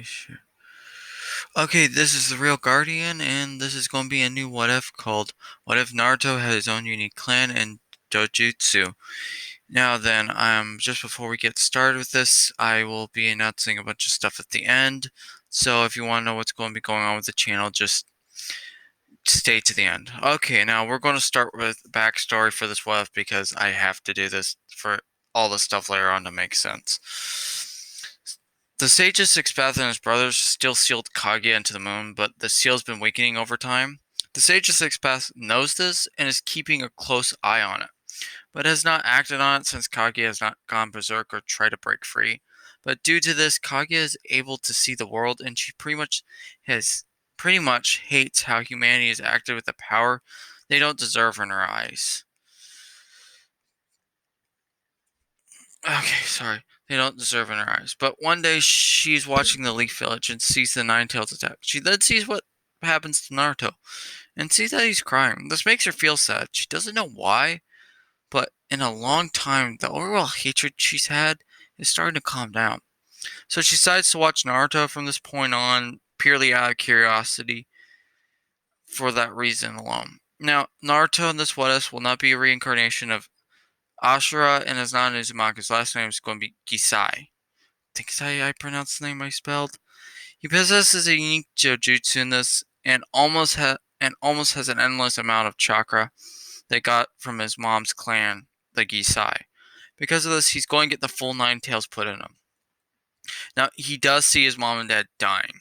Sure. Okay, this is the Real Guardian, and this is going to be a new What If called What If Naruto had his own unique clan and dojutsu. Now then, just before we get started with this, I will be announcing a bunch of stuff at the end. So if you want to know what's going to be going on with the channel, just stay to the end. Okay, now we're going to start with backstory for this What If because I have to do this for all the stuff later on to make sense. The sage's sixth path and his brothers still sealed Kaguya into the moon, but the seal has been weakening over time. The sage's sixth path knows this and is keeping a close eye on it, but has not acted on it since Kaguya has not gone berserk or tried to break free. But due to this, Kaguya is able to see the world, and she pretty much hates how humanity has acted with the power they don't deserve in her eyes. Okay, sorry. They don't deserve in her eyes. But one day she's watching the Leaf Village and sees the Nine Tails attack. She then sees what happens to Naruto and sees that he's crying. This makes her feel sad. She doesn't know why, but in a long time, the overall hatred she's had is starting to calm down. So she decides to watch Naruto from this point on, purely out of curiosity, for that reason alone. Now, Naruto in this What If will not be a reincarnation of Ashura and is not Uzumaki's last name is going to be Gisai. I think is how I pronounce the name I spelled. He possesses a unique dojutsu in this and almost has an endless amount of chakra they got from his mom's clan, the Gisai. Because of this, he's going to get the full nine tails put in him. Now, he does see his mom and dad dying.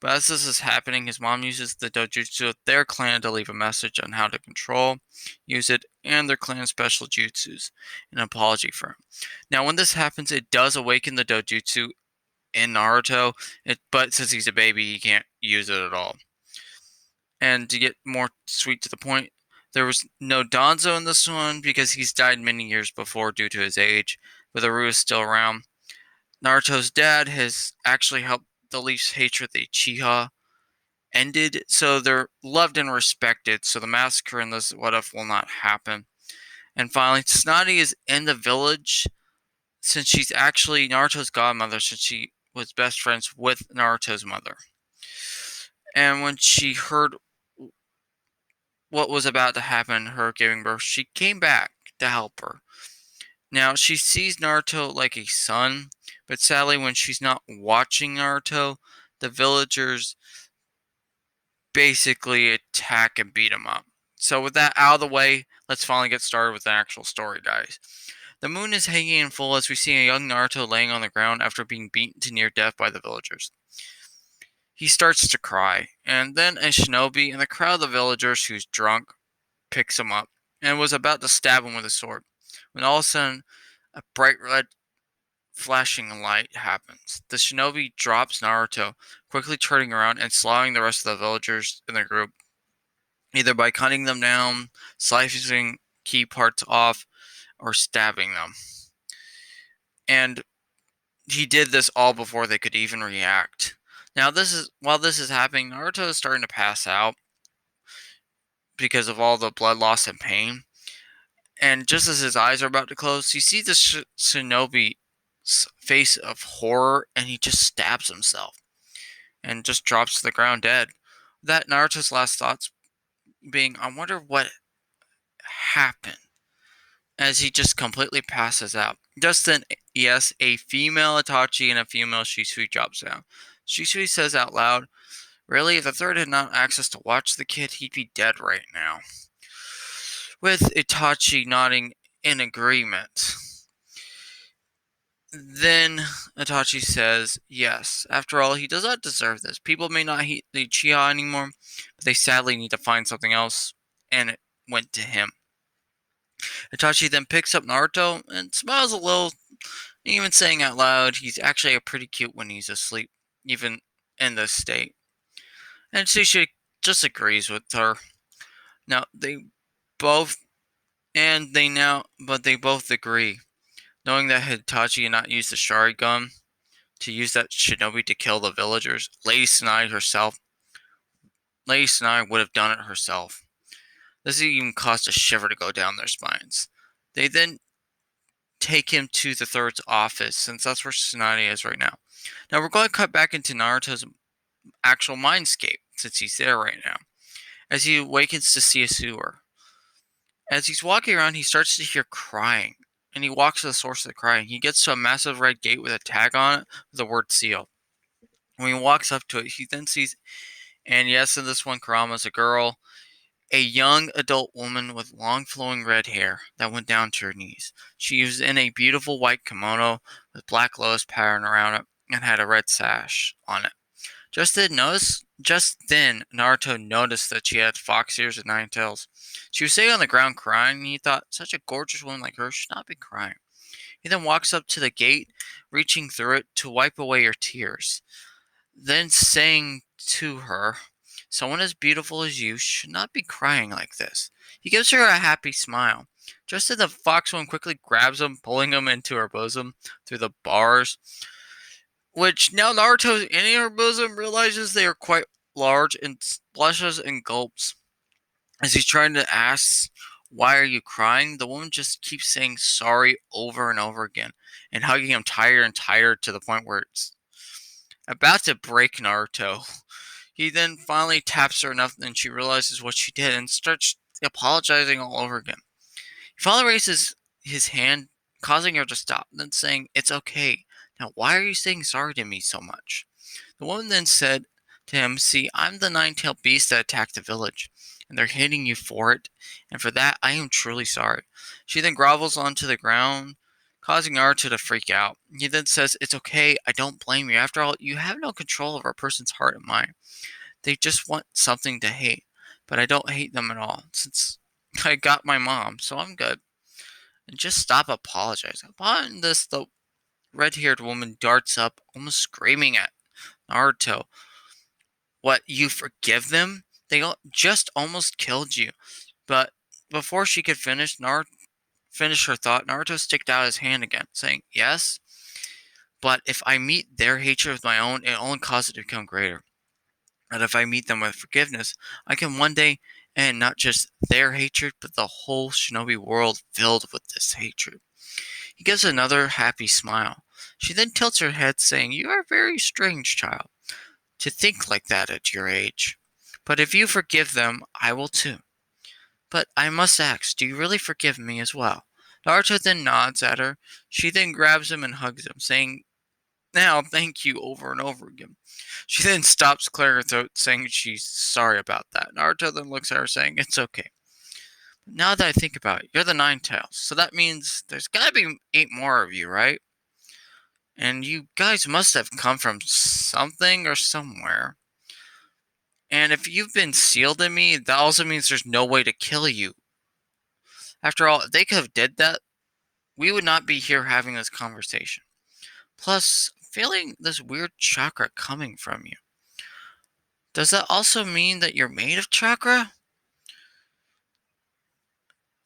But as this is happening, his mom uses the dojutsu of their clan to leave a message on how to control, use it, and their clan's special jutsus, an apology for him. Now, when this happens, it does awaken the dojutsu in Naruto, but since he's a baby, he can't use it at all. And to get more sweet to the point, there was no Danzo in this one because he's died many years before due to his age, but the Ru is still around. Naruto's dad has actually helped the Leaf's hatred the Uchiha ended, so they're loved and respected, so the massacre in this What If will not happen. And finally, Tsunade is in the village since she's actually Naruto's godmother, since she was best friends with Naruto's mother. And when she heard what was about to happen, her giving birth, she came back to help her. Now, she sees Naruto like a son, but sadly, when she's not watching Naruto, the villagers basically attack and beat him up. So, with that out of the way, let's finally get started with the actual story, guys. The moon is hanging in full as we see a young Naruto laying on the ground after being beaten to near death by the villagers. He starts to cry, and then a shinobi in the crowd of villagers who's drunk picks him up and was about to stab him with a sword when all of a sudden a bright red flashing light happens. The shinobi drops Naruto, quickly turning around and slaughtering the rest of the villagers in the group, either by cutting them down, slicing key parts off, or stabbing them. And he did this all before they could even react. Now, while this is happening, Naruto is starting to pass out because of all the blood loss and pain. And just as his eyes are about to close, you see the shinobi's face of horror, and he just stabs himself and just drops to the ground dead. That Naruto's last thoughts being, I wonder what happened, as he just completely passes out. Just then, yes, a female Itachi and a female Shisui drops down. Shisui says out loud, really, if the third had not access to watch the kid, he'd be dead right now. With Itachi nodding in agreement. Then Itachi says, yes, after all, he does not deserve this. People may not hate the Uchiha anymore, but they sadly need to find something else, and it went to him. Itachi then picks up Naruto and smiles a little, even saying out loud he's actually pretty cute when he's asleep, even in this state. And Sushi just agrees with her. Now they both agree, knowing that Hitachi had not used the Sharingan to use that shinobi to kill the villagers. Lady Tsunade would have done it herself. This even caused a shiver to go down their spines. They then take him to the third's office, since that's where Tsunade is right now. Now we're going to cut back into Naruto's actual mindscape, since he's there right now, as he awakens to see a sewer. As he's walking around, he starts to hear crying, and he walks to the source of the crying. He gets to a massive red gate with a tag on it with the word seal. When he walks up to it, he then sees, and yes, in this one, Kurama's a girl, a young adult woman with long flowing red hair that went down to her knees. She was in a beautiful white kimono with black lotus pattern around it and had a red sash on it. Just then, Naruto noticed that she had fox ears and 9 tails. She was sitting on the ground crying, and he thought such a gorgeous woman like her should not be crying. He then walks up to the gate, reaching through it to wipe away her tears, then saying to her, "Someone as beautiful as you should not be crying like this." He gives her a happy smile. Just as the fox woman quickly grabs him, pulling him into her bosom through the bars, which now Naruto in her bosom realizes they are quite large, and blushes and gulps. As he's trying to ask, "Why are you crying?" the woman just keeps saying sorry over and over again, and hugging him tighter and tighter to the point where it's about to break Naruto. He then finally taps her enough, and she realizes what she did and starts apologizing all over again. He finally raises his hand, causing her to stop, then saying, "It's okay. Now, why are you saying sorry to me so much?" The woman then said to him, "See, I'm the 9-tailed beast that attacked the village, and they're hitting you for it, and for that I am truly sorry." She then grovels onto the ground, causing Naruto to freak out. He then says, "It's okay, I don't blame you. After all, you have no control over a person's heart and mind. They just want something to hate, but I don't hate them at all, since I got my mom, so I'm good. And just stop apologizing." Upon this, the red-haired woman darts up, almost screaming at Naruto, "What, you forgive them? They just almost killed you." But before she could finish her thought, Naruto sticked out his hand again, saying, "Yes, but if I meet their hatred with my own, it only causes it to become greater. But if I meet them with forgiveness, I can one day end not just their hatred, but the whole shinobi world filled with this hatred." He gives another happy smile. She then tilts her head, saying, "You are a very strange child, to think like that at your age. But if you forgive them, I will too. But I must ask, do you really forgive me as well?" Naruto then nods at her. She then grabs him and hugs him, saying, "Now, thank you," over and over again. She then stops, clearing her throat, saying she's sorry about that. Naruto then looks at her, saying, "It's okay. But now that I think about it, you're the 9 tails, so that means there's gotta be 8 more of you, right? And you guys must have come from something or somewhere. And if you've been sealed in me, that also means there's no way to kill you. After all, if they could have did that, we would not be here having this conversation. Plus, feeling this weird chakra coming from you. Does that also mean that you're made of chakra?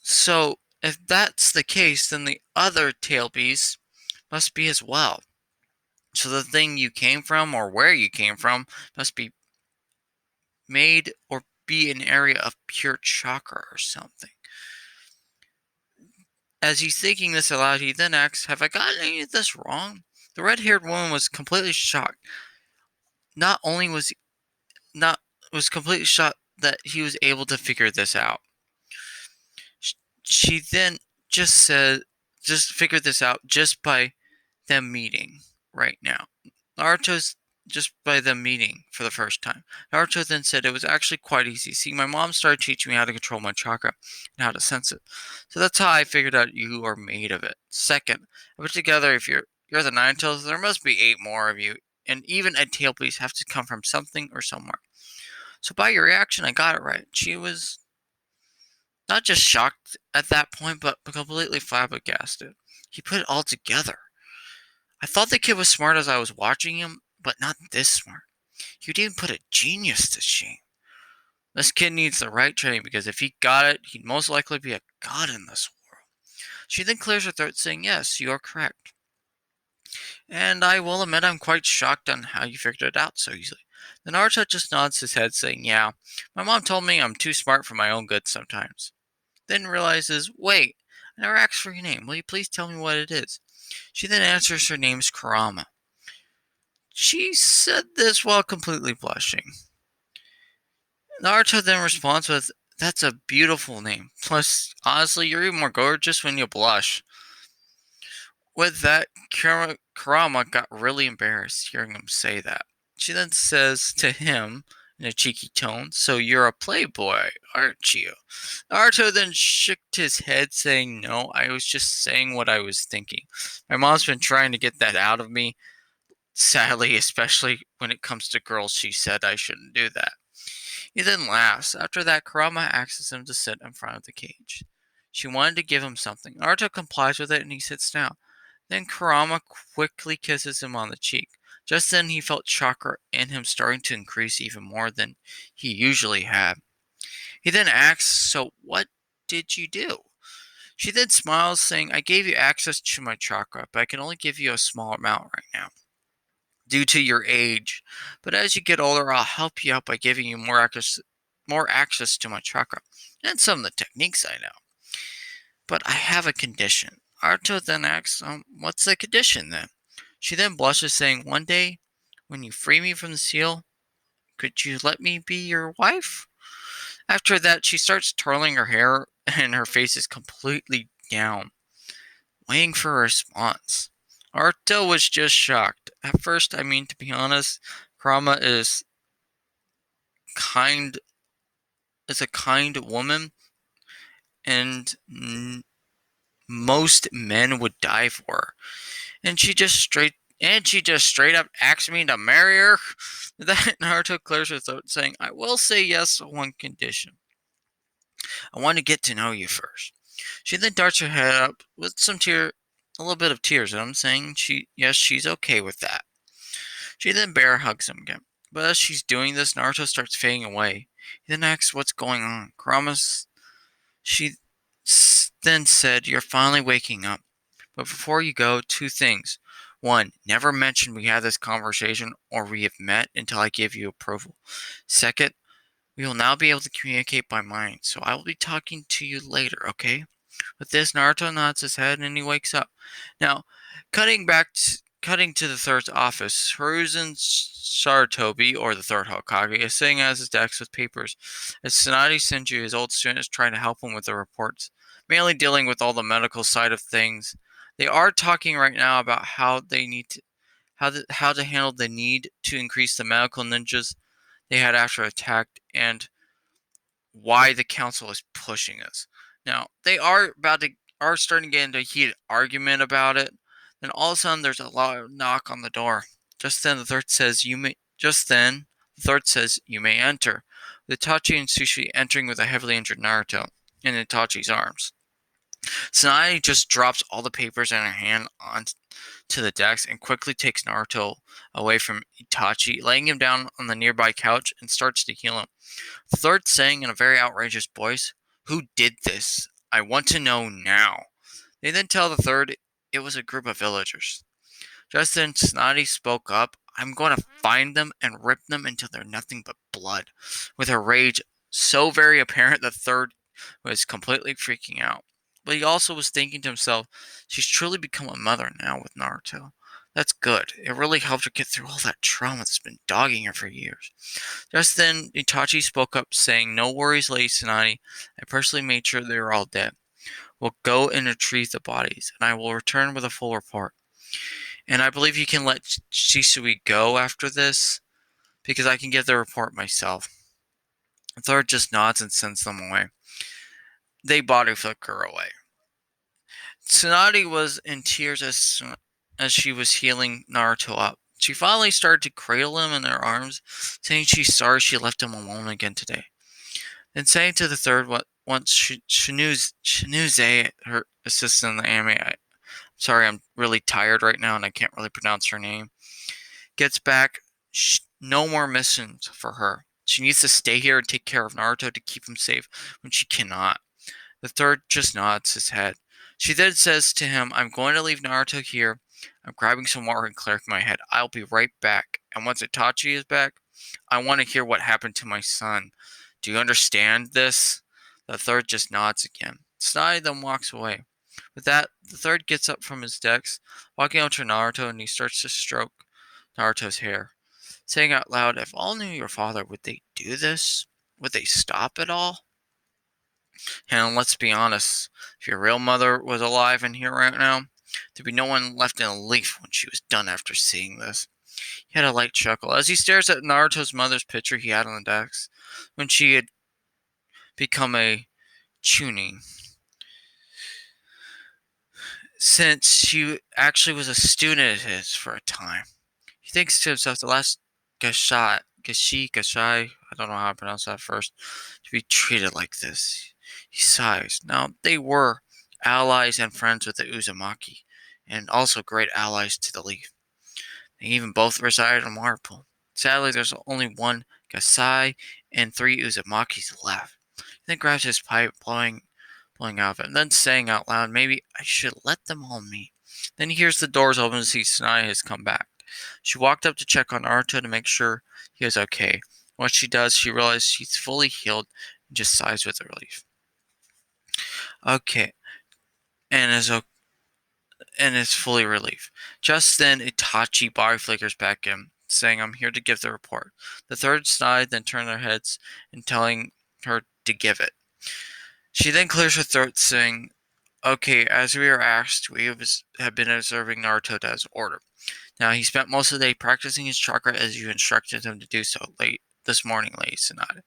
So, if that's the case, then the other tail beasts must be as well. So the thing you came from, or where you came from, must be made or be an area of pure chakra or something. As he's thinking this aloud, he then asks, "Have I gotten any of this wrong?" The red-haired woman was completely shocked. Not only was completely shocked that he was able to figure this out. She then just figured this out just by them meeting right now. Naruto's just by them meeting for the first time. Naruto then said, "It was actually quite easy. See, my mom started teaching me how to control my chakra and how to sense it. So that's how I figured out you are made of it. Second, I put together if you're the 9 tails, there must be 8 more of you, and even a tail piece have to come from something or somewhere. So by your reaction, I got it right." She was not just shocked at that point, but completely flabbergasted. He put it all together. "I thought the kid was smart as I was watching him, but not this smart. You'd even put a genius to shame. This kid needs the right training, because if he got it, he'd most likely be a god in this world." She then clears her throat, saying, "Yes, you are correct. And I will admit I'm quite shocked on how you figured it out so easily." Then Naruto just nods his head, saying, "Yeah, my mom told me I'm too smart for my own good sometimes." Then realizes, wait, I never asked for your name. Will you please tell me what it is? She then answers her name's Kurama. She said this while completely blushing. Naruto then responds with, "That's a beautiful name. Plus, honestly, you're even more gorgeous when you blush." With that, Kurama got really embarrassed hearing him say that. She then says to him in a cheeky tone, "So you're a playboy, aren't you?" Naruto then shook his head, saying, "No, I was just saying what I was thinking. My mom's been trying to get that out of me. Sadly, especially when it comes to girls, she said I shouldn't do that." He then laughs. After that, Kurama asks him to sit in front of the cage. She wanted to give him something. Naruto complies with it and he sits down. Then Kurama quickly kisses him on the cheek. Just then he felt chakra in him starting to increase even more than he usually had. He then asks, "So what did you do?" She then smiles, saying, "I gave you access to my chakra, but I can only give you a small amount right now due to your age. But as you get older, I'll help you out by giving you more access to my chakra and some of the techniques I know. But I have a condition." Naruto then asks, "What's the condition then?" She then blushes, saying, "One day, when you free me from the seal, could you let me be your wife?" After that, she starts twirling her hair, and her face is completely down, waiting for a response. Naruto was just shocked. At first, to be honest, Kurama kind is a kind woman, and most men would die for her. And she just straight up asked me to marry her. Then Naruto clears her throat, saying, "I will say yes on one condition. I want to get to know you first." She then darts her head up with a little bit of tears, and I'm saying she's okay with that. She then bear hugs him again. But as she's doing this, Naruto starts fading away. He then asks what's going on. She then said, "You're finally waking up. But before you go, two things. One, never mention we had this conversation or we have met until I give you approval. Second, we will now be able to communicate by mind, so I will be talking to you later, okay?" With this, Naruto nods his head and he wakes up. Now, cutting to the third's office, Hiruzen Sarutobi, or the third Hokage, is sitting at his desk with papers, as Tsunade Senju, his old student, is trying to help him with the reports, mainly dealing with all the medical side of things. They are talking right now about how they need to how to handle the need to increase the medical ninjas they had after attack and why the council is pushing us. Now, they are starting to get into a heated argument about it. Then all of a sudden there's a loud knock on the door. Just then the third says you may enter. With Itachi and Sushi entering with a heavily injured Naruto in Itachi's arms. Tsunade just drops all the papers in her hand onto the desk and quickly takes Naruto away from Itachi, laying him down on the nearby couch and starts to heal him. The third saying in a very outrageous voice, "Who did this? I want to know now." They then tell the third it was a group of villagers. Just then, Snotty spoke up, "I'm going to find them and rip them until they're nothing but blood." With her rage so very apparent, the third was completely freaking out. But he also was thinking to himself, she's truly become a mother now with Naruto. That's good. It really helped her get through all that trauma that's been dogging her for years. Just then, Itachi spoke up, saying, "No worries, Lady Tsunade. I personally made sure they were all dead. We'll go and retrieve the bodies, and I will return with a full report. And I believe you can let Shisui go after this, because I can give the report myself." The third just nods and sends them away. They body flick her away. Tsunade was in tears as she was healing Naruto up. She finally started to cradle him in her arms, saying she's sorry she left him alone again today. Then saying to the third, once Shinuse, her assistant in the anime, sorry, I'm really tired right now and I can't really pronounce her name, gets back, no more missions for her. She needs to stay here and take care of Naruto to keep him safe when she cannot. The third just nods his head. She then says to him, "I'm going to leave Naruto here. I'm grabbing some water and clearing my head. I'll be right back. And once Itachi is back, I want to hear what happened to my son. Do you understand this?" The third just nods again. Tsunade then walks away. With that, the third gets up from his desk, walking over to Naruto, and he starts to stroke Naruto's hair, saying out loud, "If all knew your father, would they do this? Would they stop it all?" And let's be honest, if your real mother was alive and here right now, there'd be no one left in a leaf when she was done after seeing this. He had a light chuckle as he stares at Naruto's mother's picture he had on the desk when she had become a chunin, since she actually was a student of his for a time. He thinks to himself, the last Gashai, I don't know how to pronounce that first, to be treated like this. He sighs. Now, they were allies and friends with the Uzumaki, and also great allies to the Leaf. They even both resided in Waterpool. Sadly, there's only one Gasai and 3 Uzumakis left. He then grabs his pipe, blowing out of it, and then saying out loud, "Maybe I should let them all meet." Then he hears the doors open to see Tsunade has come back. She walked up to check on Naruto to make sure he was okay. Once she does, she realizes she's fully healed and just sighs with relief. Okay, and is fully relieved. Just then, Itachi body flickers back in, saying, "I'm here to give the report." The third side then turn their heads and telling her to give it. She then clears her throat, saying, "Okay, as we are asked, we have been observing Naruto as order. Now, he spent most of the day practicing his chakra as you instructed him to do so late this morning, Lady Tsunade.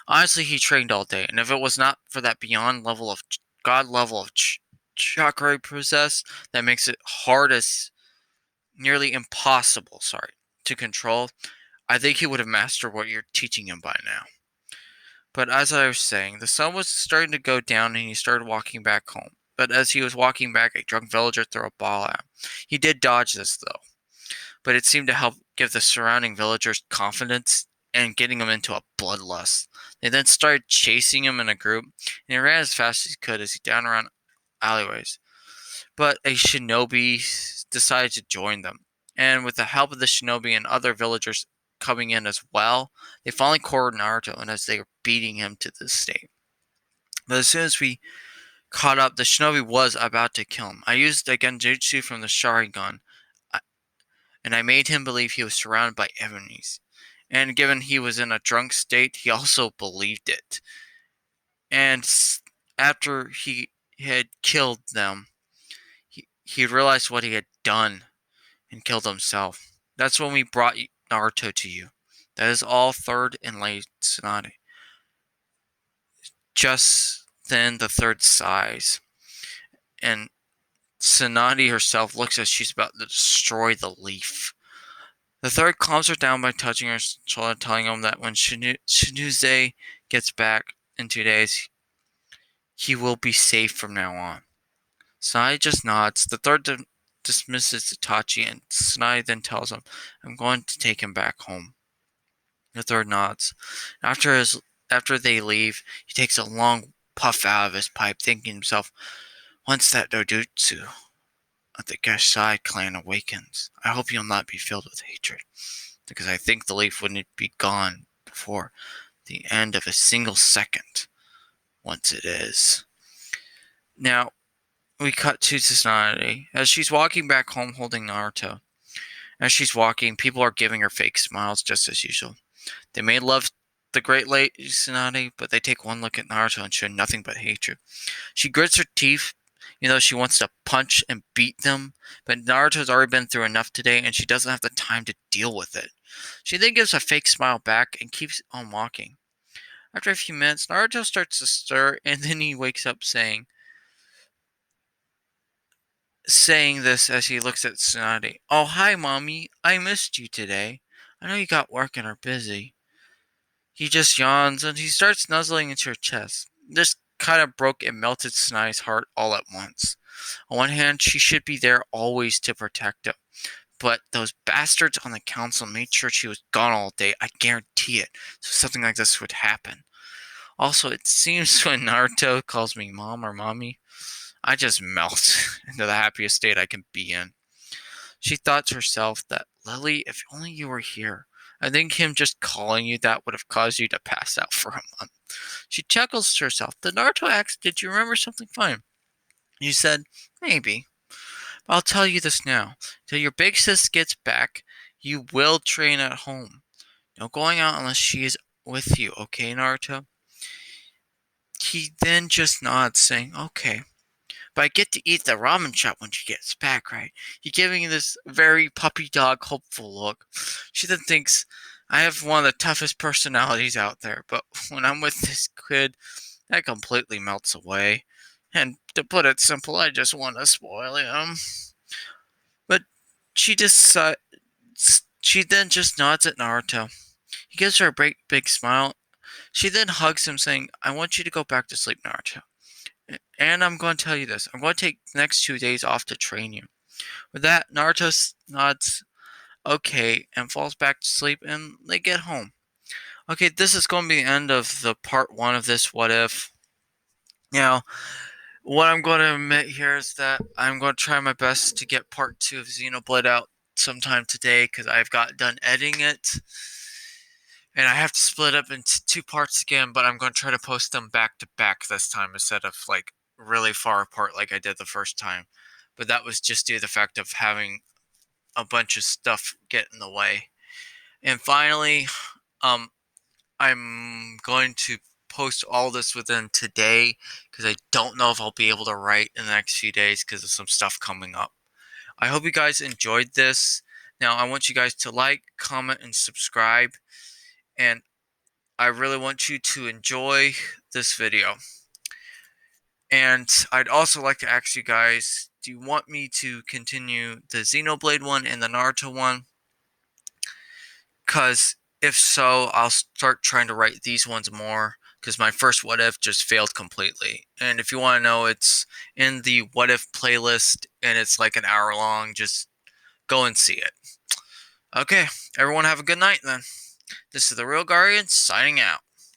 Honestly, he trained all day, and if it was not for that beyond level of God level of chakra he possessed, that makes it hard as nearly impossible, to control, I think he would have mastered what you're teaching him by now." But as I was saying, the sun was starting to go down and he started walking back home. But as he was walking back, a drunk villager threw a ball at him. He did dodge this, though, but it seemed to help give the surrounding villagers confidence and getting them into a bloodlust. They then started chasing him in a group, and he ran as fast as he could as he down around alleyways. But a shinobi decided to join them, and with the help of the shinobi and other villagers coming in as well, they finally cornered Naruto, and as they were beating him to this state. But as soon as we caught up, the shinobi was about to kill him. I used the genjutsu from the Sharingan, and I made him believe he was surrounded by enemies. And given he was in a drunk state, he also believed it. And after he had killed them, he realized what he had done and killed himself. That's when we brought Naruto to you. That is all third and Lady Tsunade. Just then the third sighs, and Tsunade herself looks as she's about to destroy the leaf. The third calms her down by touching her shoulder, telling him that when Shinuse gets back in 2 days, he will be safe from now on. Tsunade just nods. The third dismisses Itachi, and Tsunade then tells him, "I'm going to take him back home." The third nods. After they leave, he takes a long puff out of his pipe, thinking to himself, "Once that dojutsu of the Gashai clan awakens, I hope you'll not be filled with hatred, because I think the leaf wouldn't be gone before the end of a single second, once it is." Now, we cut to Tsunade as she's walking back home holding Naruto. As she's walking, people are giving her fake smiles just as usual. They may love the great Lady Tsunade, but they take one look at Naruto and show nothing but hatred. She grits her teeth, she wants to punch and beat them, but Naruto's already been through enough today and she doesn't have the time to deal with it. She then gives a fake smile back and keeps on walking. After a few minutes, Naruto starts to stir, and then he wakes up saying this as he looks at Tsunade. "Oh, hi, Mommy. I missed you today. I know you got work and are busy." He just yawns and he starts nuzzling into her chest. This kind of broke and melted Tsunade's heart all at once. On one hand, she should be there always to protect him, but those bastards on the council made sure she was gone all day. I guarantee it. So something like this would happen. Also, it seems when Naruto calls me Mom or Mommy, I just melt into the happiest state I can be in. She thought to herself that, "Lily, if only you were here. I think him just calling you that would have caused you to pass out for a month." She chuckles to herself. The Naruto asks, "Did you remember something fun?" You said, maybe. But I'll tell you this now. Till your big sis gets back, you will train at home. No going out unless she is with you, okay, Naruto? He then just nods, saying, okay. But I get to eat the ramen shop when she gets back, right? You're giving this very puppy dog hopeful look. She then thinks, I have one of the toughest personalities out there, but when I'm with this kid, that completely melts away. And to put it simple, I just want to spoil him. But she just she then just nods at Naruto. He gives her a big smile. She then hugs him, saying, I want you to go back to sleep, Naruto. And I'm going to tell you this. I'm going to take the next 2 days off to train you. With that, Naruto nods okay and falls back to sleep, and they get home. Okay, this is going to be the end of the part 1 of this what if. Now, what I'm going to admit here is that I'm going to try my best to get part 2 of Xenoblade out sometime today because I've got done editing it. And I have to split up into 2 parts again, but I'm going to try to post them back to back this time instead of like really far apart like I did the first time. But that was just due to the fact of having a bunch of stuff get in the way. And finally, I'm going to post all this within today because I don't know if I'll be able to write in the next few days because of some stuff coming up. I hope you guys enjoyed this. Now, I want you guys to like, comment, and subscribe. And I really want you to enjoy this video. And I'd also like to ask you guys, do you want me to continue the Xenoblade one and the Naruto one? Because if so, I'll start trying to write these ones more. Because my first what if just failed completely. And if you want to know, it's in the what if playlist and it's like an hour long. Just go and see it. Okay, everyone have a good night then. This is the Real Guardian signing out.